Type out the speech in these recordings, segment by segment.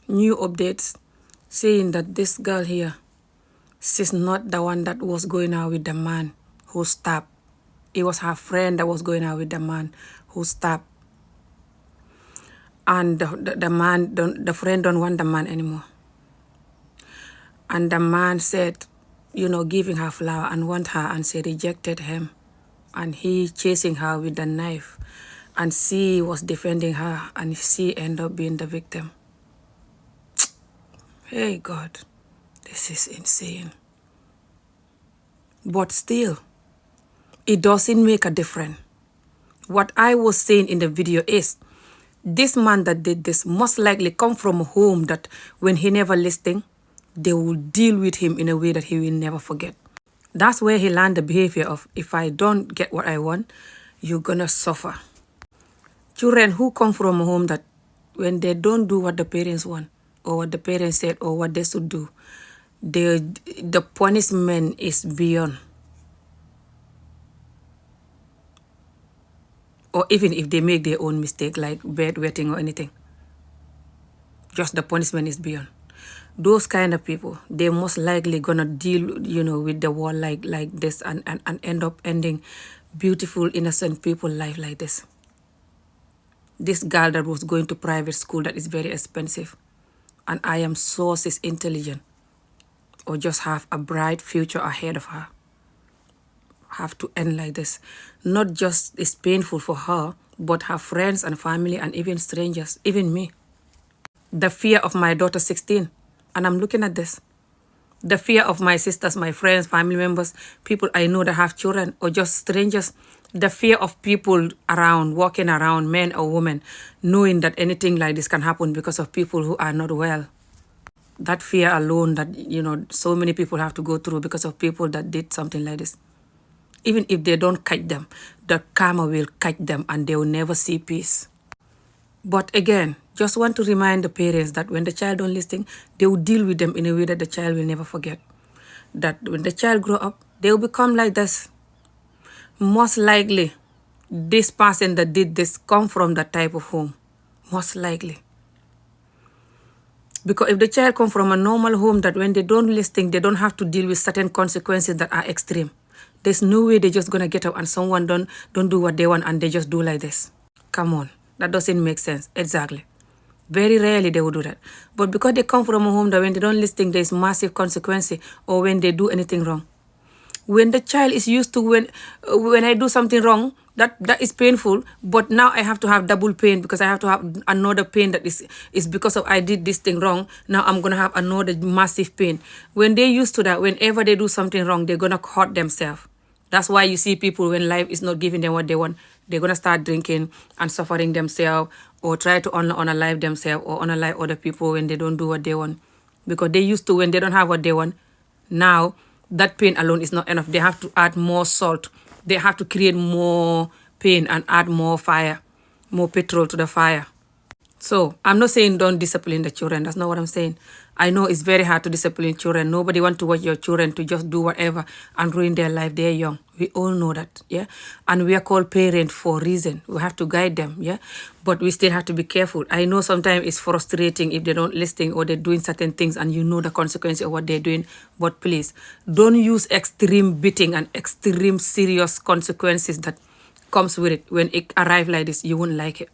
new updates saying that this girl here, she's not the one that was going out with the man who stabbed. It was her friend that was going out with the man who stabbed. And the friend don't want the man anymore. And the man said, giving her flower and want her, and she rejected him. And he chasing her with the knife. And she was defending her, and she ended up being the victim. Hey God, this is insane. But still, it doesn't make a difference. What I was saying in the video is, this man that did this most likely come from a home that when he never listening, they will deal with him in a way that he will never forget. That's where he learned the behavior of, if I don't get what I want, you're gonna suffer. Children who come from a home that when they don't do what the parents want, or what the parents said, or what they should do, the punishment is beyond. Or even if they make their own mistake, like bedwetting or anything, just the punishment is beyond. Those kind of people, they're most likely gonna deal, with the world like this, and end up ending beautiful, innocent people life like this. This girl that was going to private school that is very expensive, and I am sure she's intelligent, or just have a bright future ahead of her, have to end like this. Not just it's painful for her, but her friends and family and even strangers, even me. The fear of my daughter 16, and I'm looking at this. The fear of my sisters, my friends, family members, people I know that have children, or just strangers. The fear of people around, walking around, men or women, knowing that anything like this can happen because of people who are not well. That fear alone that, so many people have to go through because of people that did something like this. Even if they don't catch them, the karma will catch them and they will never see peace. But again, just want to remind the parents that when the child don't listen, they will deal with them in a way that the child will never forget. That when the child grow up, they will become like this. Most likely, this person that did this come from that type of home. Most likely. Because if the child come from a normal home that when they don't listen, they don't have to deal with certain consequences that are extreme. There's no way they're just going to get up and someone don't do what they want and they just do like this. Come on. That doesn't make sense. Exactly. Very rarely they will do that. But because they come from a home that when they don't listen, there's massive consequences, or when they do anything wrong. When the child is used to when I do something wrong, that is painful, but now I have to have double pain because I have to have another pain that is because of I did this thing wrong. Now I'm going to have another massive pain. When they're used to that, whenever they do something wrong, they're going to hurt themselves. That's why you see people when life is not giving them what they want, they're going to start drinking and suffering themselves, or try to unalive themselves or unalive other people when they don't do what they want. Because they used to, when they don't have what they want, now that pain alone is not enough. They have to add more salt. They have to create more pain and add more fire, more petrol to the fire. So I'm not saying don't discipline the children. That's not what I'm saying. I know it's very hard to discipline children. Nobody wants to watch your children to just do whatever and ruin their life. They're young. We all know that, yeah? And we are called parents for a reason. We have to guide them, yeah? But we still have to be careful. I know sometimes it's frustrating if they don't listen or they're doing certain things and you know the consequences of what they're doing. But please, don't use extreme beating and extreme serious consequences that comes with it. When it arrives like this, you won't like it.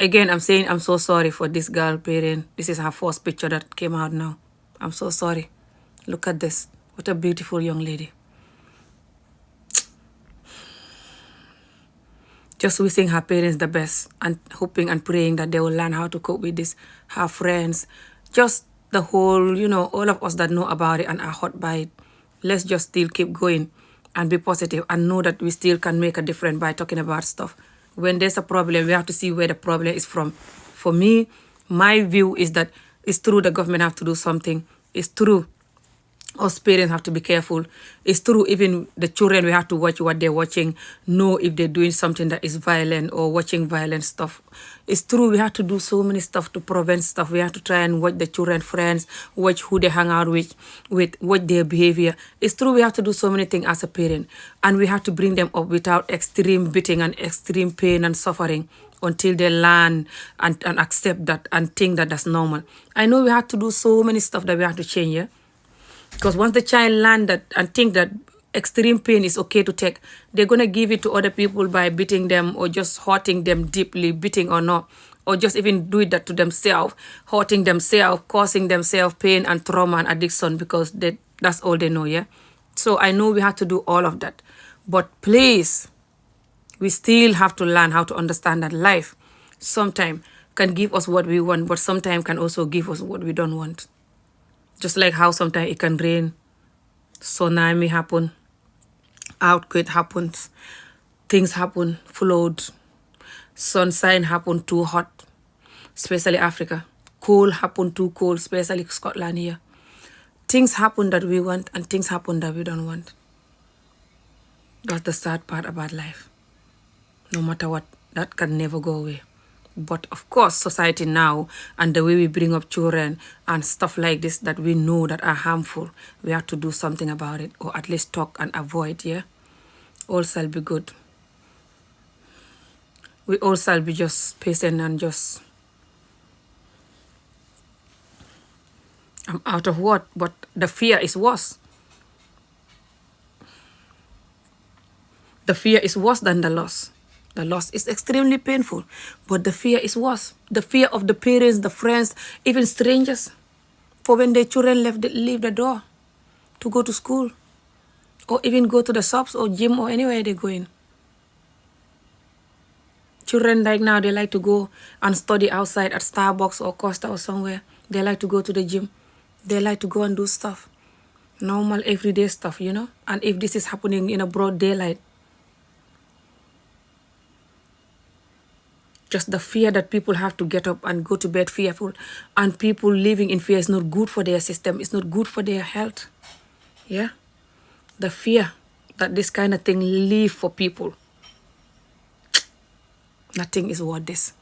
Again, I'm saying I'm so sorry for this girl parent. This is her first picture that came out now. I'm so sorry. Look at this. What a beautiful young lady. Just wishing her parents the best and hoping and praying that they will learn how to cope with this. Her friends, just the whole, all of us that know about it and are hurt by it. Let's just still keep going and be positive and know that we still can make a difference by talking about stuff. When there's a problem, we have to see where the problem is from. For me, my view is that it's true the government have to do something. It's true us parents have to be careful. It's true even the children, we have to watch what they're watching, know if they're doing something that is violent or watching violent stuff. It's true we have to do so many stuff to prevent stuff. We have to try and watch the children friends, watch who they hang out with watch their behavior. It's true we have to do so many things as a parent, and we have to bring them up without extreme beating and extreme pain and suffering until they learn and accept that and think that that's normal. I know we have to do so many stuff that we have to change, yeah? Because once the child learn that and think that extreme pain is okay to take, they're going to give it to other people by beating them or just hurting them deeply, beating or not, or just even do it that to themselves, hurting themselves, causing themselves pain and trauma and addiction because that's all they know, yeah? So I know we have to do all of that. But please, we still have to learn how to understand that life sometimes can give us what we want, but sometimes can also give us what we don't want. Just like how sometimes it can rain, tsunami happen, earthquake happens, things happen, flood, sunshine happen too hot, especially Africa. Cold happen too cold, especially Scotland here. Things happen that we want and things happen that we don't want. That's the sad part about life. No matter what, that can never go away. But of course, society now and the way we bring up children and stuff like this that we know that are harmful, we have to do something about it, or at least talk and avoid, yeah? All shall be good. We all shall be just patient and just... I'm out of word, but the fear is worse. The fear is worse than the loss. The loss is extremely painful, but the fear is worse. The fear of the parents, the friends, even strangers, for when their children leave the door to go to school, or even go to the shops or gym or anywhere they go in. Children like now, they like to go and study outside at Starbucks or Costa or somewhere. They like to go to the gym. They like to go and do stuff. Normal, everyday stuff, you know? And if this is happening in a broad daylight, just the fear that people have to get up and go to bed fearful, and people living in fear is not good for their system, it's not good for their health. Yeah? The fear that this kind of thing leave for people. Nothing is worth this.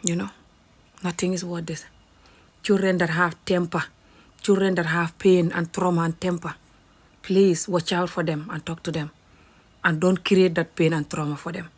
You know? Nothing is worth this. Children that have temper, children that have pain and trauma and temper, please watch out for them and talk to them. And don't create that pain and trauma for them.